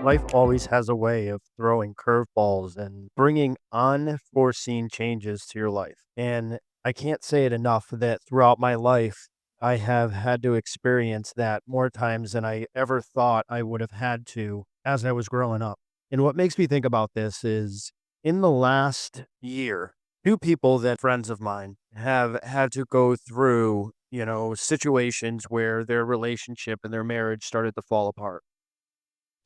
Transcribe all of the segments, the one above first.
Life always has a way of throwing curveballs and bringing unforeseen changes to your life. And I can't say it enough that throughout my life, I have had to experience that more times than I ever thought I would have had to as I was growing up. And what makes me think about this is in the last year, two people that friends of mine have had to go through, situations where their relationship and their marriage started to fall apart.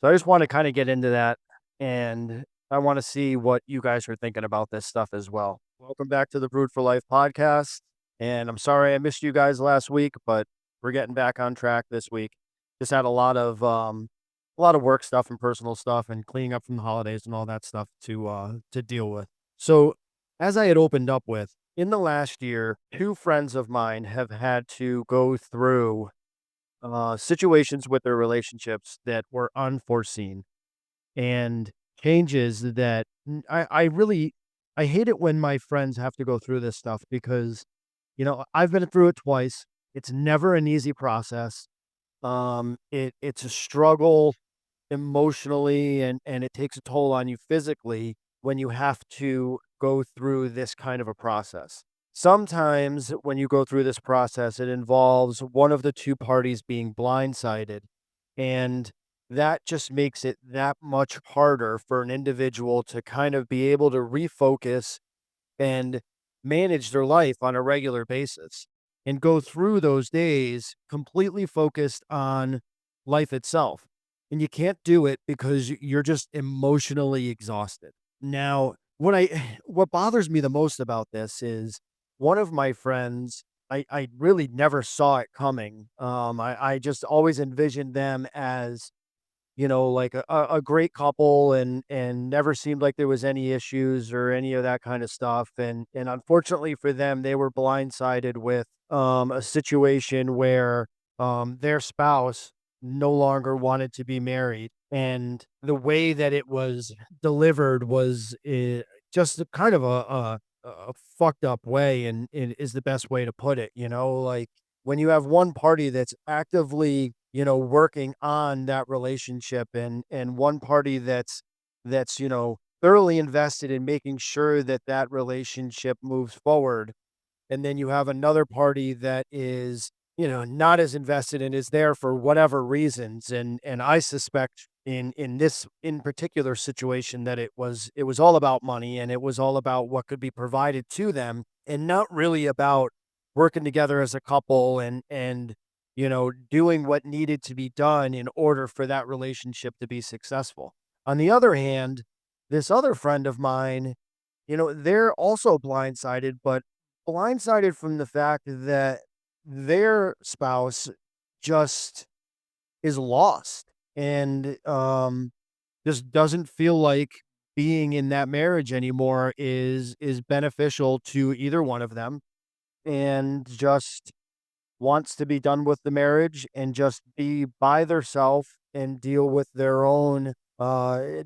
So I just want to kind of get into that, and I want to see what you guys are thinking about this stuff as well. Welcome back to the Brood for Life podcast. And I'm sorry I missed you guys last week, but we're getting back on track this week. Just had a lot of work stuff and personal stuff and cleaning up from the holidays and all that stuff to deal with. So as I had opened up with, in the last year, two friends of mine have had to go through situations with their relationships that were unforeseen and changes that I really I hate it when my friends have to go through this stuff because I've been through it twice. It's never an easy process. It's a struggle emotionally, and it takes a toll on you physically when you have to go through this kind of a process. Sometimes when you go through this process, it involves one of the two parties being blindsided, and that just makes it that much harder for an individual to kind of be able to refocus and manage their life on a regular basis and go through those days completely focused on life itself. And you can't do it because you're just emotionally exhausted. Now, what bothers me the most about this is one of my friends, I really never saw it coming. I just always envisioned them as like a great couple and never seemed like there was any issues or any of that kind of stuff. And unfortunately for them, they were blindsided with a situation where their spouse no longer wanted to be married. And the way that it was delivered was just a kind of a fucked up way, and is the best way to put it. Like when you have one party that's actively, working on that relationship and one party that's thoroughly invested in making sure that that relationship moves forward. And then you have another party that is, not as invested and is there for whatever reasons. And I suspect in this in particular situation that it was all about money, and it was all about what could be provided to them, and not really about working together as a couple and doing what needed to be done in order for that relationship to be successful. On the other hand, this other friend of mine, they're also blindsided, but blindsided from the fact that their spouse just is lost and just doesn't feel like being in that marriage anymore is beneficial to either one of them, and just wants to be done with the marriage and just be by theirself and deal with their own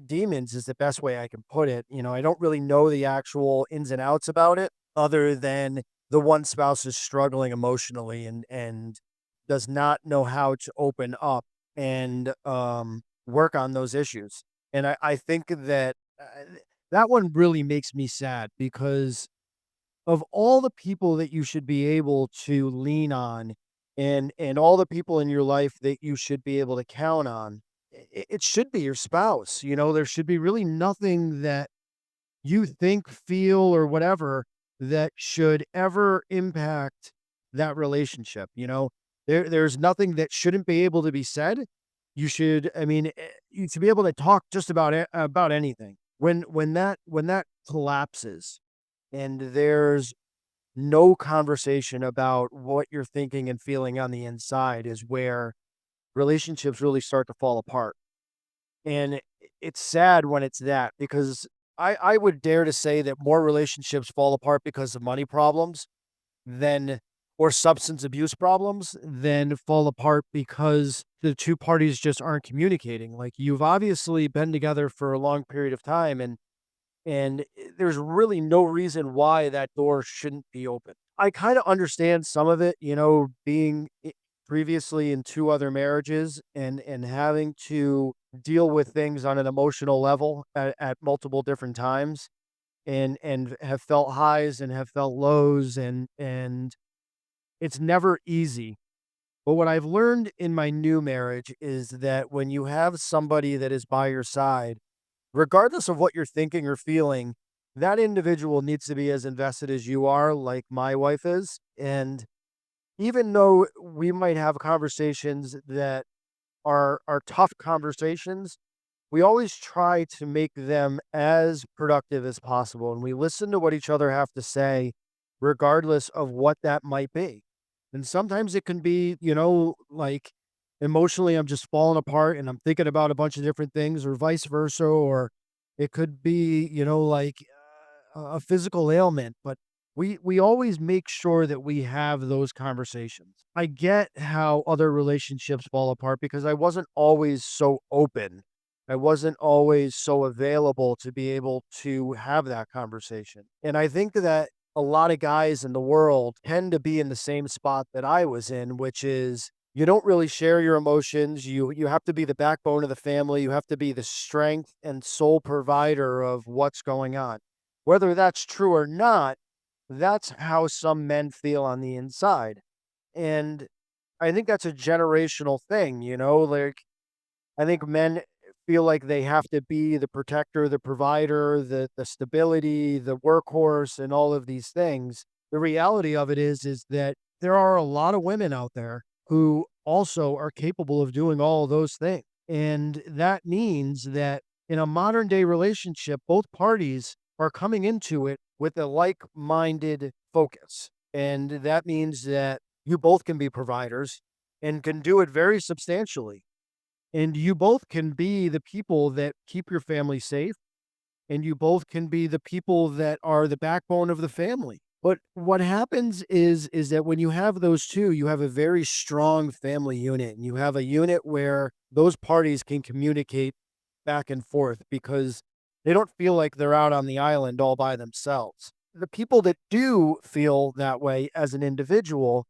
demons is the best way I can put it. I don't really know the actual ins and outs about it other than the one spouse is struggling emotionally and does not know how to open up and work on those issues. And I think that that one really makes me sad because of all the people that you should be able to lean on and all the people in your life that you should be able to count on, it should be your spouse. There should be really nothing that you think, feel, or whatever that should ever impact that relationship. There's nothing that shouldn't be able to be said. You should, I mean, you should be able to talk just about anything. When that collapses and there's no conversation about what you're thinking and feeling on the inside is where relationships really start to fall apart. And it's sad when it's that because I would dare to say that more relationships fall apart because of money problems than or substance abuse problems than fall apart because the two parties just aren't communicating. Like you've obviously been together for a long period of time, and there's really no reason why that door shouldn't be open. I kinda understand some of it, being previously in 2 other marriages and having to deal with things on an emotional level at multiple different times and have felt highs and have felt lows and it's never easy. But what I've learned in my new marriage is that when you have somebody that is by your side, regardless of what you're thinking or feeling, that individual needs to be as invested as you are, like my wife is. And even though we might have conversations that are tough conversations, we always try to make them as productive as possible. And we listen to what each other have to say, regardless of what that might be. And sometimes it can be, like emotionally, I'm just falling apart and I'm thinking about a bunch of different things, or vice versa. Or it could be, like a physical ailment. But we always make sure that we have those conversations. I get how other relationships fall apart because I wasn't always so open. I wasn't always so available to be able to have that conversation. And I think that a lot of guys in the world tend to be in the same spot that I was in, which is you don't really share your emotions. You have to be the backbone of the family. You have to be the strength and sole provider of what's going on. Whether that's true or not, that's how some men feel on the inside. And I think that's a generational thing, like I think men feel like they have to be the protector, the provider, the stability, the workhorse, and all of these things. The reality of it is that there are a lot of women out there who also are capable of doing all of those things. And that means that in a modern day relationship, both parties are coming into it with a like-minded focus. And that means that you both can be providers and can do it very substantially, and you both can be the people that keep your family safe, and you both can be the people that are the backbone of the family. But what happens is that when you have those 2, you have a very strong family unit, and you have a unit where those parties can communicate back and forth because they don't feel like they're out on the island all by themselves. The people that do feel that way as an individual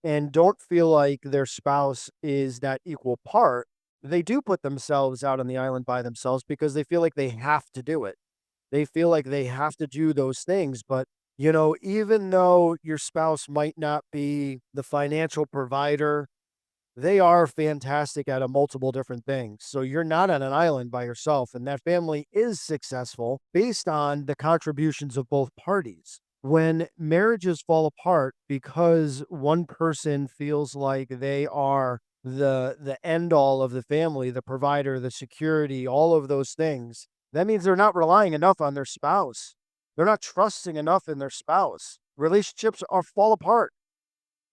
and don't feel like their spouse is that equal part, they do put themselves out on the island by themselves because they feel like they have to do it. They feel like they have to do those things. But, even though your spouse might not be the financial provider, they are fantastic at a multiple different things. So you're not on an island by yourself, and that family is successful based on the contributions of both parties. When marriages fall apart because one person feels like they are the end all of the family, the provider, the security, all of those things, that means they're not relying enough on their spouse. They're not trusting enough in their spouse. Relationships are fall apart.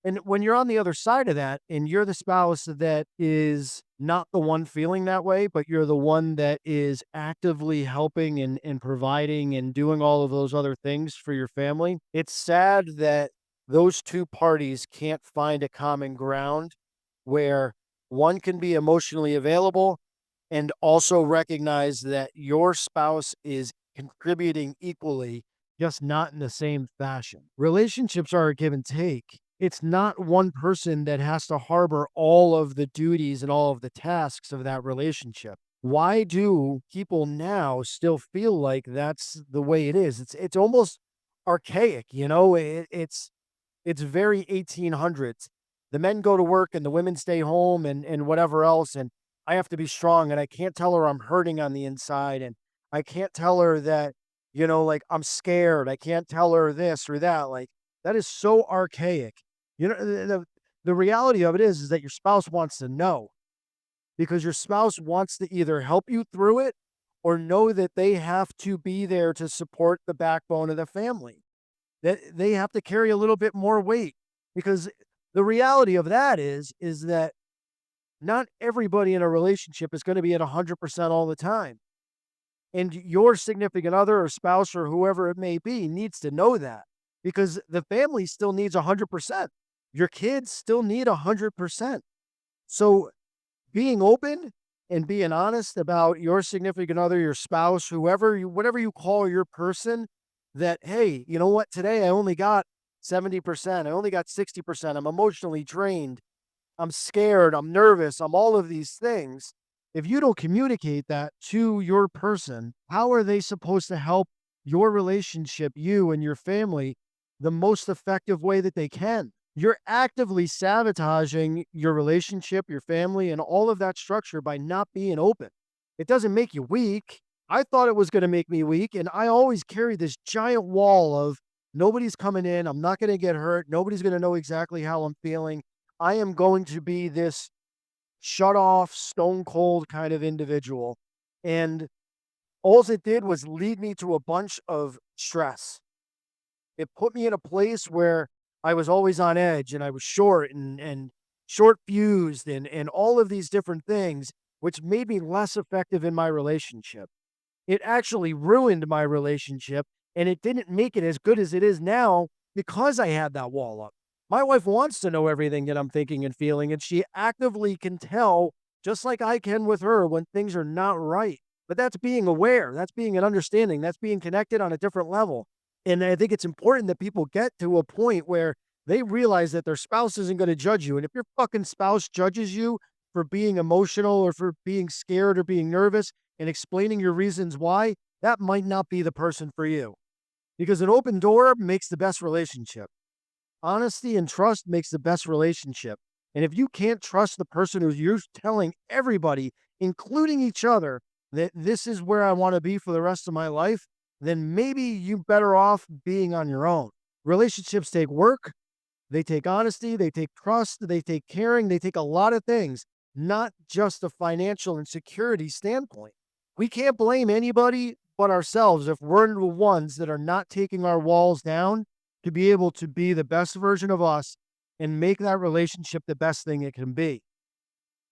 And when you're on the other side of that and you're the spouse that is not the one feeling that way, but you're the one that is actively helping and providing and doing all of those other things for your family, it's sad that those 2 parties can't find a common ground where one can be emotionally available and also recognize that your spouse is contributing equally, just not in the same fashion. Relationships are a give and take. It's not one person that has to harbor all of the duties and all of the tasks of that relationship. Why do people now still feel like that's the way it is? It's almost archaic, it's very 1800s. The men go to work and the women stay home and whatever else, and I have to be strong, and I can't tell her I'm hurting on the inside, and I can't tell her that, like, I'm scared. I can't tell her this or that, like, that is so archaic. The reality of it is that your spouse wants to know, because your spouse wants to either help you through it or know that they have to be there to support the backbone of the family, that they have to carry a little bit more weight, because the reality of that is that not everybody in a relationship is going to be at 100% all the time. And your significant other or spouse or whoever it may be needs to know that, because the family still needs 100%. Your kids still need 100%. So being open and being honest about your significant other, your spouse, whatever you call your person, that, hey, you know what? Today I only got 70%. I only got 60%. I'm emotionally drained. I'm scared, I'm nervous, I'm all of these things. If you don't communicate that to your person, how are they supposed to help your relationship, you and your family, the most effective way that they can? You're actively sabotaging your relationship, your family, and all of that structure by not being open. It doesn't make you weak. I thought it was going to make me weak. And I always carry this giant wall of nobody's coming in. I'm not going to get hurt. Nobody's going to know exactly how I'm feeling. I am going to be this shut off, stone cold kind of individual. And all it did was lead me to a bunch of stress. It put me in a place where I was always on edge and I was short and short fused and all of these different things, which made me less effective in my relationship. It actually ruined my relationship and it didn't make it as good as it is now because I had that wall up. My wife wants to know everything that I'm thinking and feeling, and she actively can tell, just like I can with her, when things are not right. But that's being aware, that's being an understanding, that's being connected on a different level. And I think it's important that people get to a point where they realize that their spouse isn't going to judge you. And if your fucking spouse judges you for being emotional or for being scared or being nervous and explaining your reasons why, that might not be the person for you. Because an open door makes the best relationship. Honesty and trust makes the best relationship. And if you can't trust the person who's you're telling everybody, including each other, that this is where I want to be for the rest of my life, then maybe you better off being on your own. Relationships take work, they take honesty, they take trust, they take caring, they take a lot of things, not just a financial and security standpoint. We can't blame anybody but ourselves if we're the ones that are not taking our walls down to be able to be the best version of us and make that relationship the best thing it can be.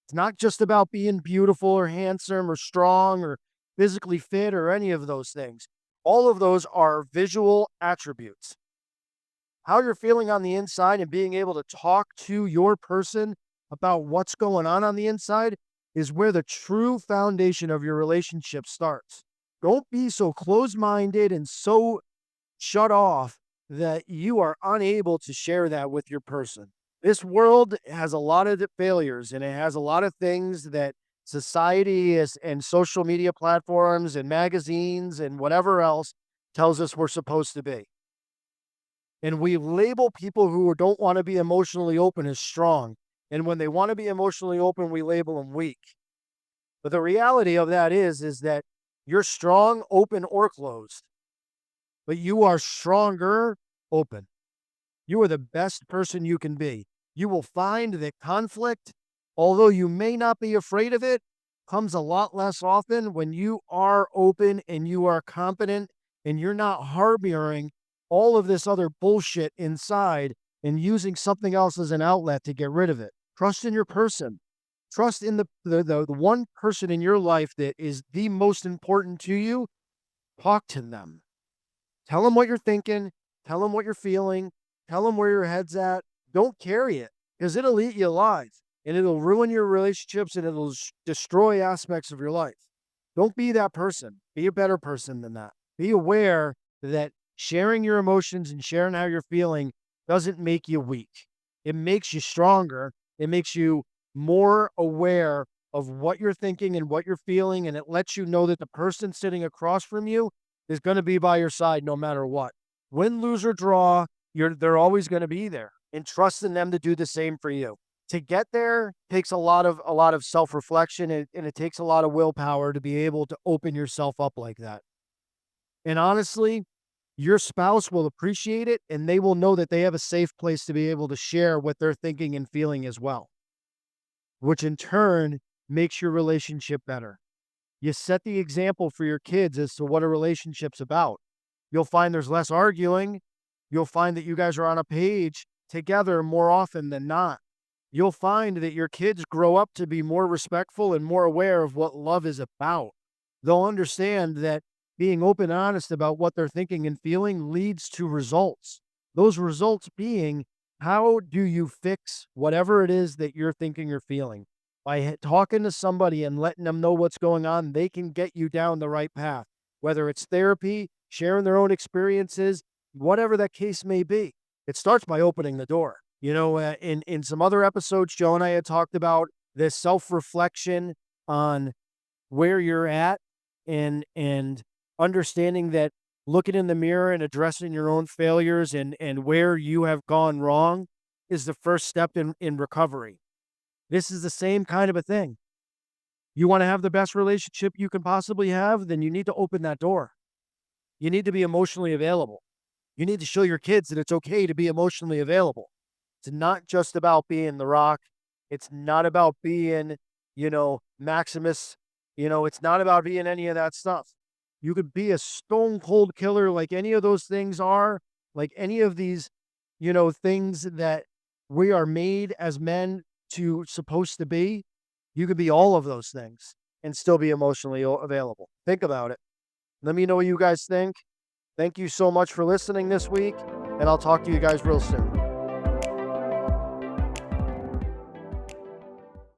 It's not just about being beautiful or handsome or strong or physically fit or any of those things. All of those are visual attributes. How you're feeling on the inside and being able to talk to your person about what's going on the inside is where the true foundation of your relationship starts. Don't be so closed minded and so shut off that you are unable to share that with your person. This world has a lot of failures and it has a lot of things that society is, and social media platforms and magazines and whatever else tells us we're supposed to be. And we label people who don't want to be emotionally open as strong. And when they want to be emotionally open, we label them weak. But the reality of that is that you're strong, open, or closed. But you are stronger, open. You are the best person you can be. You will find that conflict, although you may not be afraid of it, comes a lot less often when you are open and you are competent and you're not harboring all of this other bullshit inside and using something else as an outlet to get rid of it. Trust in your person. Trust in the one person in your life that is the most important to you. Talk to them. Tell them what you're thinking. Tell them what you're feeling. Tell them where your head's at. Don't carry it because it'll eat you alive and it'll ruin your relationships and it'll destroy aspects of your life. Don't be that person. Be a better person than that. Be aware that sharing your emotions and sharing how you're feeling doesn't make you weak. It makes you stronger. It makes you more aware of what you're thinking and what you're feeling. And it lets you know that the person sitting across from you is going to be by your side no matter what. Win, lose, or draw, they're always going to be there. And trust in them to do the same for you. To get there takes a lot of self-reflection and it takes a lot of willpower to be able to open yourself up like that. And honestly, your spouse will appreciate it and they will know that they have a safe place to be able to share what they're thinking and feeling as well, which in turn makes your relationship better. You set the example for your kids as to what a relationship's about. You'll find there's less arguing. You'll find that you guys are on a page together more often than not. You'll find that your kids grow up to be more respectful and more aware of what love is about. They'll understand that being open and honest about what they're thinking and feeling leads to results. Those results being, how do you fix whatever it is that you're thinking or feeling? By talking to somebody and letting them know what's going on, they can get you down the right path, whether it's therapy, sharing their own experiences, whatever that case may be. It starts by opening the door. In some other episodes, Joe and I had talked about this self-reflection on where you're at and understanding that looking in the mirror and addressing your own failures and where you have gone wrong is the first step in recovery. This is the same kind of a thing. You want to have the best relationship you can possibly have, then you need to open that door. You need to be emotionally available. You need to show your kids that it's okay to be emotionally available. It's not just about being The Rock. It's not about being, Maximus. It's not about being any of that stuff. You could be a stone cold killer like any of those things are, like any of these, things that we are made as men to supposed to be. You could be all of those things and still be emotionally available. Think about it. Let me know what you guys think. Thank you so much for listening this week, and I'll talk to you guys real soon.